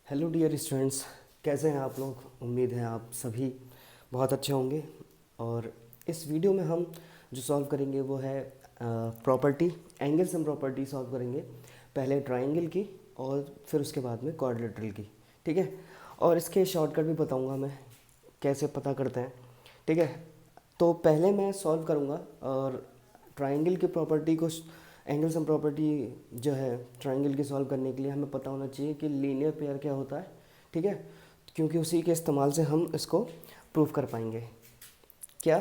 Hello dear students, कैसे हैं आप लोग। उम्मीद है आप सभी बहुत अच्छे होंगे। और इस वीडियो में हम जो सॉल्व करेंगे वो है property, angle sum property solve करेंगे। पहले ट्रायंगल की और फिर उसके बाद में क्वाड्रिलेटरल की। ठीक है। और इसके शॉर्टकट भी बताऊंगा मैं कैसे पता करते हैं। ठीक है। तो पहले मैं सॉल्व करूंगा और ट्रायंगल की प्रॉपर्टी को, एंगल सम प्रॉपर्टी जो है ट्रायंगल की सॉल्व करने के लिए हमें पता होना चाहिए कि लीनियर पेयर क्या होता है। ठीक है। क्योंकि उसी के इस्तेमाल से हम इसको प्रूव कर पाएंगे। क्या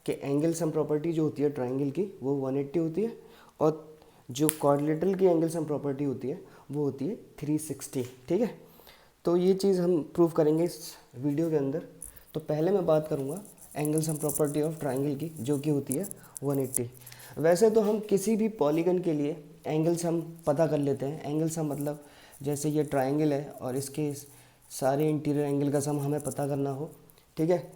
कि एंगल सम प्रॉपर्टी जो होती है ट्रायंगल की वो 180 होती है, और जो क्वाड्रिलेटरल की एंगल सम प्रॉपर्टी होती है वो होती है 360। ठीक है। तो ये चीज़ हम प्रूव करेंगे इस वीडियो के अंदर। तो पहले मैं बात करूँगा angle sum property of triangle की, जो कि होती है 180। वैसे तो हम किसी भी पॉलीगन के लिए एंगल सम पता कर लेते हैं। एंगल सम मतलब जैसे ये ट्रायंगल है और इसके सारे इंटीरियर एंगल का सम हमें पता करना हो। ठीक है।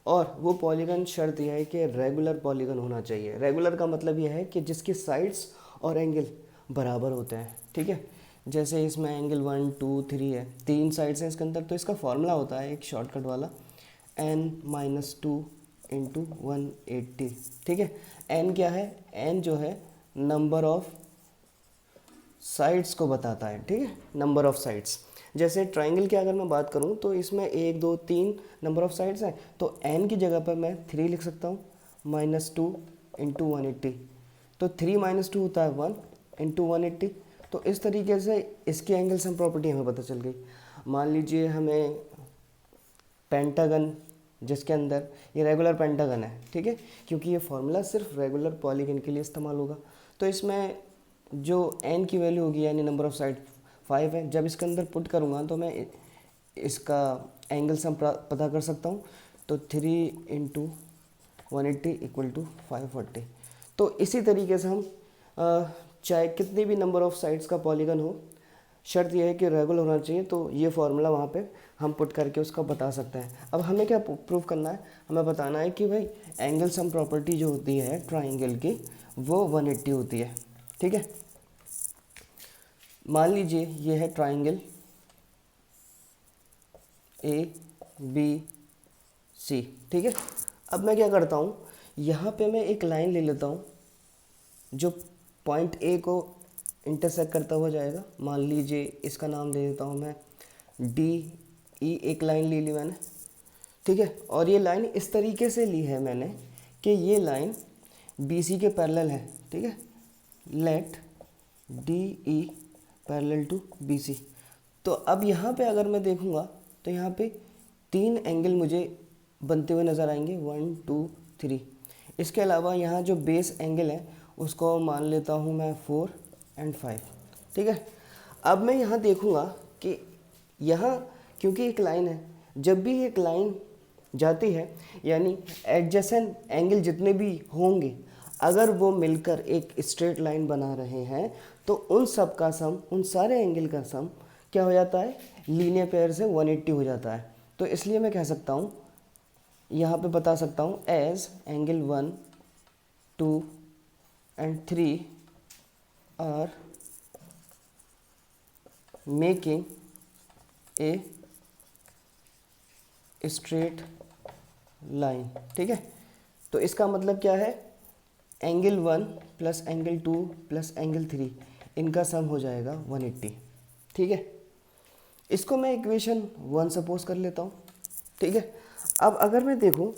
और वो पॉलीगन शर्त यह है कि रेगुलर पॉलीगन होना चाहिए। रेगुलर का मतलब यह है कि जिसकी साइड्स और एंगल बराबर होते हैं। ठीक है। जैसे इसमें एंगल 1 2 3 है, 3 साइड्स हैं इसके अंदर, तो इसका फॉर्मूला होता है एक शॉर्टकट वाला, n-2 इंटू 180। ठीक है। n क्या है? n जो है नंबर ऑफ साइड्स को बताता है। ठीक है, नंबर ऑफ साइड्स। जैसे ट्राइंगल की अगर मैं बात करूं तो इसमें 1 2 3 नंबर ऑफ साइड्स हैं, तो n की जगह पर मैं 3 लिख सकता हूं, -2 इंटू 180। तो 3 - 2 होता है 1 इंटू 180। तो इस तरीके से इसकी एंगल सम प्रॉपर्टी हमें पता चल गई। मान लीजिए हमें पेंटागन, जिसके अंदर ये रेगुलर पेंटागन है। ठीक है, क्योंकि ये फॉर्मूला सिर्फ रेगुलर पॉलीगन के लिए इस्तेमाल होगा। तो इसमें जो n की वैल्यू होगी यानी नंबर ऑफ साइड 5 है, जब इसके अंदर पुट करूँगा तो मैं इसका एंगल सम पता कर सकता हूँ। तो 3 इंटू 180 इक्वल टू 540। तो इसी तरीके से हम चाहे कितनी भी नंबर ऑफ साइड्स का पॉलीगन हो, शर्त यह है कि रेगुलर होना चाहिए। तो ये फार्मूला वहाँ पे हम पुट करके उसका बता सकते हैं। अब हमें क्या प्रूव करना है? हमें बताना है कि भाई एंगल सम प्रॉपर्टी जो होती है ट्राइंगल की वो 180 होती है। ठीक है। मान लीजिए ये है ट्राइंगल ABC। ठीक है। अब मैं क्या करता हूँ, यहाँ पे मैं एक लाइन ले लेता हूँ जो पॉइंट A को इंटरसेक्ट करता हुआ जाएगा। मान लीजिए इसका नाम दे देता हूँ मैं DE। एक लाइन ले ली मैंने। ठीक है। और ये लाइन इस तरीके से ली है मैंने कि ये लाइन BC के पैरेलल है। ठीक है। Let DE parallel to BC। तो अब यहाँ पे अगर मैं देखूँगा तो यहाँ पे 3 एंगल मुझे बनते हुए नज़र आएंगे, 1 2 3। इसके अलावा यहाँ जो बेस एंगल है उसको मान लेता हूँ मैं 4 और 5। ठीक है। अब मैं यहाँ देखूँगा कि यहाँ क्योंकि एक लाइन है, जब भी एक लाइन जाती है यानी एडजेसेंट एंगल जितने भी होंगे, अगर वो मिलकर एक स्ट्रेट लाइन बना रहे हैं तो उन सब का सम, उन सारे एंगल का सम क्या हो जाता है? लीनियर पेयर से 180 हो जाता है। तो इसलिए मैं कह सकता हूँ, यहाँ पे बता सकता हूँ as angle 1 2 and 3 are making a straight line। ठीक है। तो इसका मतलब क्या है? Angle 1 plus angle 2 plus angle 3, इनका सम हो जाएगा 180। ठीक है। इसको मैं इक्वेशन 1 सपोज कर लेता हूँ। ठीक है। अब अगर मैं देखूँ,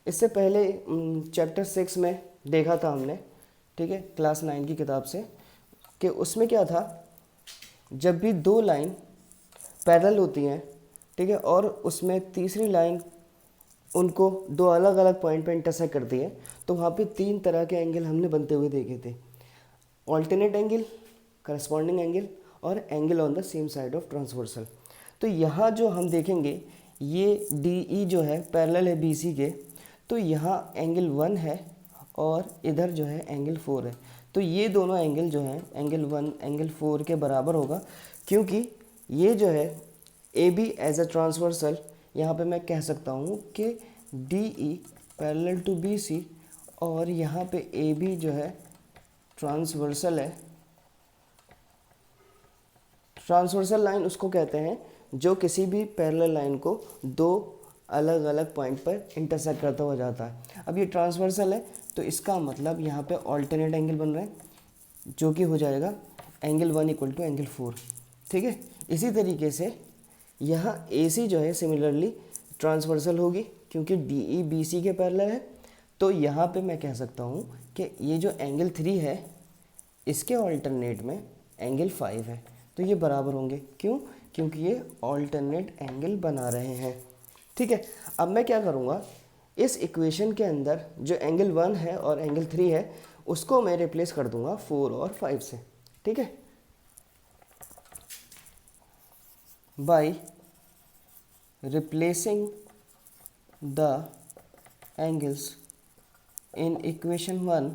इससे पहले चैप्टर 6 में देखा था हमने, ठीक है, क्लास 9 की किताब से, कि उसमें क्या था, जब भी दो लाइन पैरेलल होती हैं, ठीक है, और उसमें तीसरी लाइन उनको दो अलग अलग पॉइंट पे इंटरसेक्ट करती है, तो वहाँ पे 3 तरह के एंगल हमने बनते हुए देखे थे। ऑल्टरनेट एंगल, करस्पॉन्डिंग एंगल और angle on the same side of transversal. तो यहाँ जो हम देखेंगे, ये DE जो है पैरेलल है BC के, तो यहाँ एंगल 1 है और इधर जो है एंगल 4 है। तो ये दोनों एंगल जो हैं एंगल 1 एंगल 4 के बराबर होगा, क्योंकि ये जो है AB एज अ ट्रांसवर्सल, यहाँ पे मैं कह सकता हूँ कि DE पैरेलल टू BC, और यहाँ पे AB जो है ट्रांसवर्सल है, ट्रांसवर्सल लाइन उसको कहते हैं जो किसी भी पैरेलल लाइन को दो अलग अलग पॉइंट पर इंटरसेक्ट करता हुआ जाता है। अब ये ट्रांसवर्सल है तो इसका मतलब यहाँ पे ऑल्टरनेट एंगल बन रहा है जो कि हो जाएगा एंगल 1 इक्वल टू एंगल 4। ठीक है, इसी तरीके से यहाँ AC जो है सिमिलरली ट्रांसवर्सल होगी क्योंकि DE BC के पैरेलल है। तो यहाँ पे मैं कह सकता हूँ कि ये जो एंगल 3 है इसके ऑल्टरनेट में एंगल 5 है, तो ये बराबर होंगे। क्यों? क्योंकि ये ऑल्टरनेट एंगल बना रहे हैं। ठीक है, अब मैं क्या करूँगा, इस इक्वेशन के अंदर जो एंगल 1 है और एंगल 3 है उसको मैं रिप्लेस कर दूंगा 4 और 5 से। ठीक है, by replacing the angles in equation 1,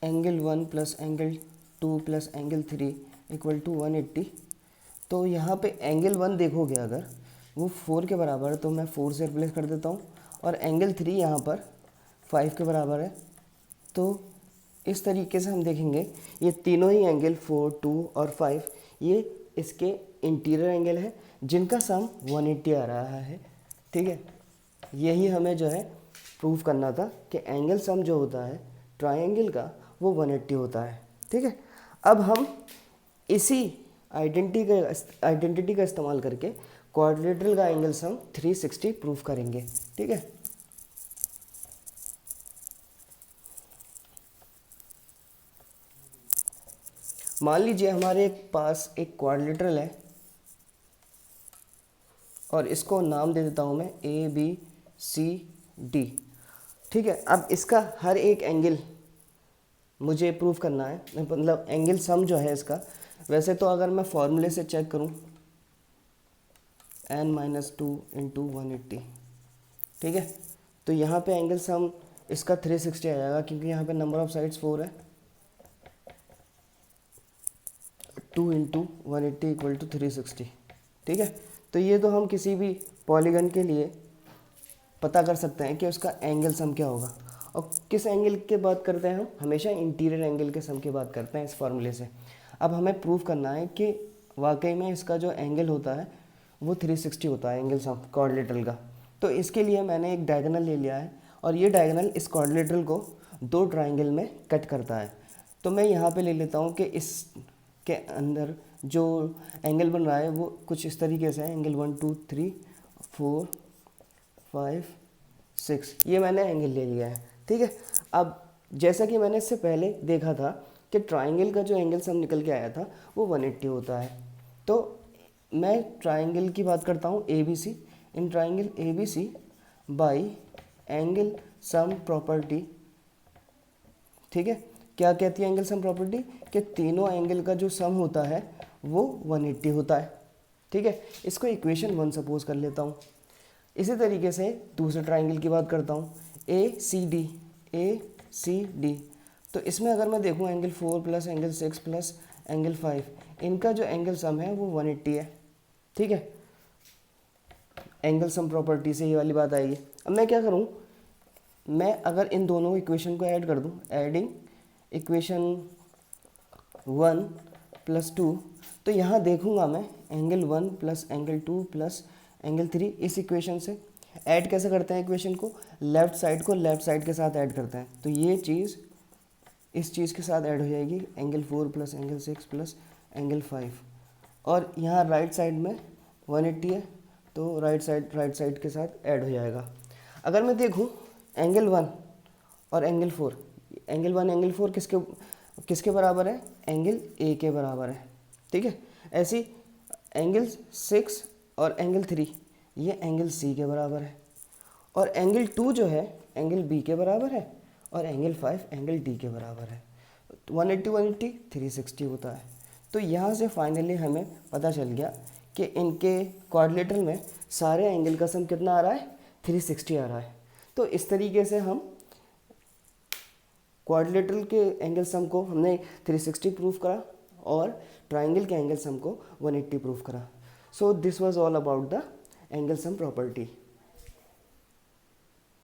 angle 1 plus angle 2 plus angle 3 equal to 180। तो यहाँ पे एंगल 1 देखोगे अगर वो 4 के बराबर है तो मैं 4 से रिप्लेस कर देता हूँ, और एंगल 3 यहाँ पर 5 के बराबर है। तो इस तरीके से हम देखेंगे ये तीनों ही एंगल 4, 2 और 5 ये इसके इंटीरियर एंगल है जिनका सम 180 आ रहा है। ठीक है, यही हमें जो है प्रूव करना था कि एंगल सम जो होता है ट्रायंगल का वो 180 होता है। ठीक है, अब हम इसी आइडेंटिटी का इस्तेमाल करके क्वाड्रिलेटरल का एंगल सम 360 प्रूव करेंगे। ठीक है, मान लीजिए हमारे पास एक क्वाड्रिलेटरल है और इसको नाम दे देता हूँ मैं ABCD। ठीक है, अब इसका हर एक एंगल मुझे प्रूव करना है, मतलब एंगल सम जो है इसका। वैसे तो अगर मैं फॉर्मूले से चेक करूँ n-2 इंटू 180, ठीक है, तो यहाँ पे एंगल सम इसका 360 आ जाएगा क्योंकि यहाँ पे नंबर ऑफ साइड्स 4 है। 2 इंटू 180 इक्वल टू 360। ठीक है, तो ये तो हम किसी भी पॉलीगन के लिए पता कर सकते हैं कि उसका एंगल सम क्या होगा। और किस एंगल की बात करते हैं हम? हमेशा इंटीरियर एंगल के सम की बात करते हैं इस फार्मूले से। अब हमें प्रूव करना है कि वाकई में इसका जो एंगल होता है वो 360 होता है एंगल सम क्वाड्रिलेटरल का। तो इसके लिए मैंने एक डायगोनल ले लिया है और ये डायगोनल इस क्वाड्रिलेटरल को दो ट्राइंगल में कट करता है। तो मैं यहाँ पे ले लेता हूँ कि इसके अंदर जो एंगल बन रहा है वो कुछ इस तरीके से है, एंगल 1 2 3 4 5 6, ये मैंने एंगल ले लिया है। ठीक है, अब जैसा कि मैंने इससे पहले देखा था कि ट्राइंगल का जो एंगल सम निकल के आया था वो 180 होता है। तो मैं ट्राइंगल की बात करता हूँ ABC। In triangle ABC by angle sum property. ठीक है, क्या कहती है एंगल सम प्रॉपर्टी? कि तीनों एंगल का जो सम होता है वो 180 होता है। ठीक है, इसको इक्वेशन 1 सपोज कर लेता हूँ। इसी तरीके से दूसरे ट्राइंगल की बात करता हूँ ACD। तो इसमें अगर मैं देखूँ angle 4 plus angle 6 plus angle 5, इनका जो एंगल सम है वो 180 है। ठीक है, एंगल सम प्रॉपर्टी से ये वाली बात आएगी। अब मैं क्या करूँ, मैं अगर इन दोनों इक्वेशन को ऐड कर दूँ, एडिंग इक्वेशन 1 प्लस 2, तो यहाँ देखूँगा मैं angle 1 plus angle 2 plus angle 3। इस इक्वेशन से ऐड कैसे करते हैं इक्वेशन को? लेफ़्ट साइड को लेफ़्ट साइड के साथ ऐड करते हैं, तो ये चीज़ इस चीज़ के साथ ऐड हो जाएगी, angle 4 plus angle 6 plus angle 5। और यहाँ राइट साइड में 180 है तो राइट साइड के साथ ऐड हो जाएगा। अगर मैं देखूँ एंगल 1 और एंगल 4, एंगल 1 एंगल 4 किसके बराबर है? एंगल A के बराबर है। ठीक है, ऐसी एंगल 6 और एंगल 3 ये एंगल C के बराबर है, और एंगल 2 जो है एंगल B के बराबर है, और एंगल 5 एंगल D के बराबर है। 180 360 होता है। तो यहाँ से फाइनली हमें पता चल गया कि इनके क्वाड्रिलेटरल में सारे एंगल का सम कितना आ रहा है? 360 आ रहा है। तो इस तरीके से हम क्वाड्रिलेटरल के एंगल सम को हमने 360 प्रूफ करा और ट्राइंगल के एंगल सम को 180 प्रूफ करा। So this was all about the angle sum property.